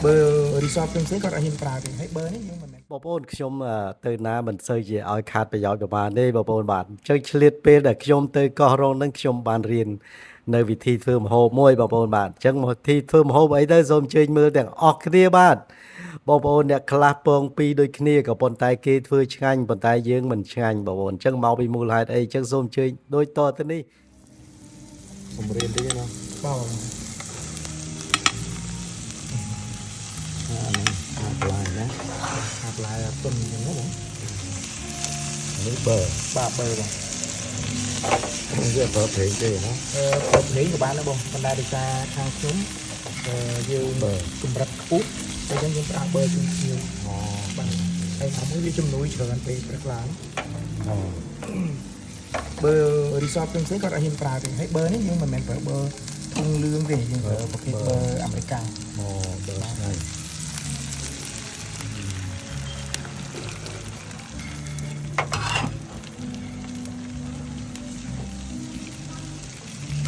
bơ resort tương xế còn ở hiện tại thì hãy bơ đấy nhưng mà mình បងប្អូនខ្ញុំទៅណាមិនសូវជាឲ្យខាតប្រយោជន៍ប្រហែលទេបងប្អូនបាទអញ្ចឹងឆ្លៀតពេលដែលខ្ញុំទៅកោះរ៉ុងហ្នឹងខ្ញុំបានរៀននៅវិធីធ្វើម្ហូបមួយបងប្អូនបាទអញ្ចឹងវិធីធ្វើម្ហូបអីទៅសូមអញ្ជើញមើលទាំងអស់គ្នាបាទបងប្អូនអ្នកខ្លះពងពីរដូចគ្នាក៏ប៉ុន្តែគេធ្វើឆ្ងាញ់ប៉ុន្តែយើងមិនឆ្ងាញ់បងប្អូនអញ្ចឹងមកពីមូលហេតុអីអញ្ចឹងសូមអញ្ជើញដូចតទៅនេះខ្ញុំរៀនតិចណាbao អាប្លាយណា hạt lại tuần những nó នេះបើ ba bơ rồi វាបើព្រេងទេណា bột nỉ của bạn đó bông bên đây được ra thang xuống dương cùng rạch úp để cho những bạn bơ chung nhiều bạn đây không có trong núi chờ anh về rất là bơ resort tương xế còn ở hiện tại thì hãy bơ đấy nhưng mà mình phải bơ thung lương về nhưng mà một cái bơ America bơ này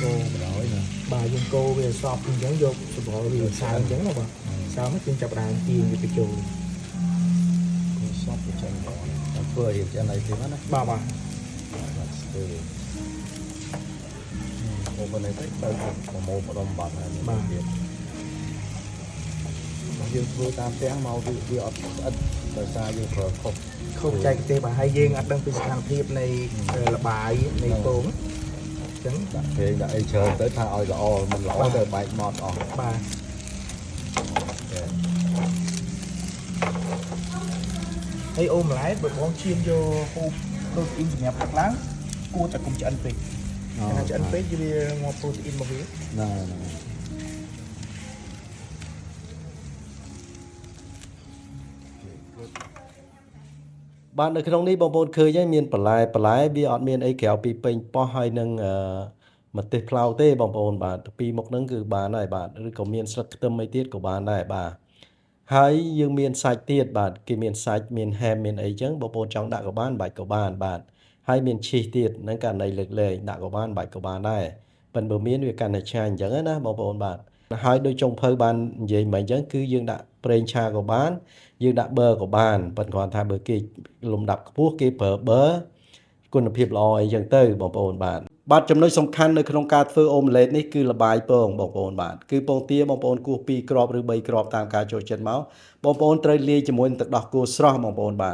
cô đổi nè bà dân cô về shop giống vô sụp hộ thì sao giống là bà sao mấy chuyên chập đàn chiên như cái chùi cô shop của chân đó vừa hiện trên này thì nó bà một bên này tới tới một đồng bạc này bà dương vừa tam tiếng mau vừa ít rồi xa dương rồi không chạy cái bà hai viên ở đang từ hàng thiệp này là bài này tốn trứng thì đại chờ tới thang oi gõ mình lõ rồi bạch mọt bà hay ôm lái bởi bóng chiên vô hôm đôi in nhập thật lắm cua chặt cùng cho anh phết cho anh phết chứ ngon protein một miếng này bạn ở trongนี้បងប្អូនឃើញហើយមានបន្លែវាអត់មានអីក្រៅពីពេញប៉ោះហើយនឹងម្ទេសផ្លោកទេបងប្អូនបាទពីមុខហ្នឹងគឺបានហើយបាទឬក៏មានស្លឹកខ្ទឹមអីទៀតក៏បានដែរបាទហើយយើងមានសាច់ទៀតបាទគេមានសាច់មានហែមមានអីចឹងបងប្អូនចង់ដាក់ក៏បានបាច់ក៏បានបាទហើយមានឈីសទៀតហ្នឹងករណីលើកលែងដាក់ក៏បានបាច់ក៏បានដែរប៉ុន្តែបើមានវាកាន់តែឆ្ងាញ់អញ្ចឹងណាបងប្អូនបាទហើយដូចចុងភៅបាននិយាយមិនអញ្ចឹងគឺយើងដាក់ប្រេងឆាក៏បានយើងដាក់ប៊ឺក៏បានប៉ុន្តែគ្រាន់ថាបើគេលំដាប់ខ្ពស់គេប្រើប៊ឺគុណភាពល្អអីចឹងទៅបងប្អូនបាទចំណុចសំខាន់នៅក្នុងការធ្វើអូម៉ាឡេតនេះគឺលបាយពងបងប្អូនបាទគឺពងទាបងប្អូនគោះ2គ្រាប់ឬ3គ្រាប់តាមការចូលចិត្តមកបងប្អូនត្រូវលាយជាមួយទឹកដោះគោស្រស់បងប្អូនបា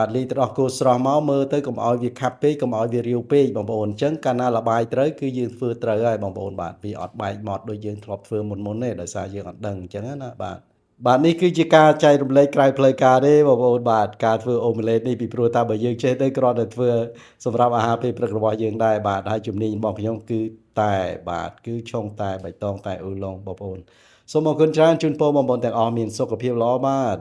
ទលាយទឹកដោះគោស្រស់មកមើលទៅកុំឲ្យវាខាប់ពេកកុំឲ្យវារាវពេកបងប្អូនអញ្ចឹងកាលណាលបាយត្រូវគឺយើងធ្វើត្រូវហើយបងប្អូនបាទវាអត់បែកម៉ត់ដូចយើងធ្លាប់ធ្វើមុនទេដោយសារយើងអត់ដឹងអញ្ចឹងណាបាទនេះគឺជាការចែករំលែកក្រៅផ្លូវការទេបងប្អូនបាទការធ្វើអូម៉ាឡេតនេះពីព្រោះថាបើយើងចេះទៅគ្រាន់តែធ្វើសម្រាប់អាហារពេលព្រឹករបស់យើងដែរបាទហើយជំនាញរបស់ខ្ញុំគឺតែបាទគឺឆុងតែបៃតងតែអ៊ូឡុងបងប្អូនសូមអរគុណច្រើនជូនពរបងប្អូនទាំងអស់មានសុខភាពល្អបាទ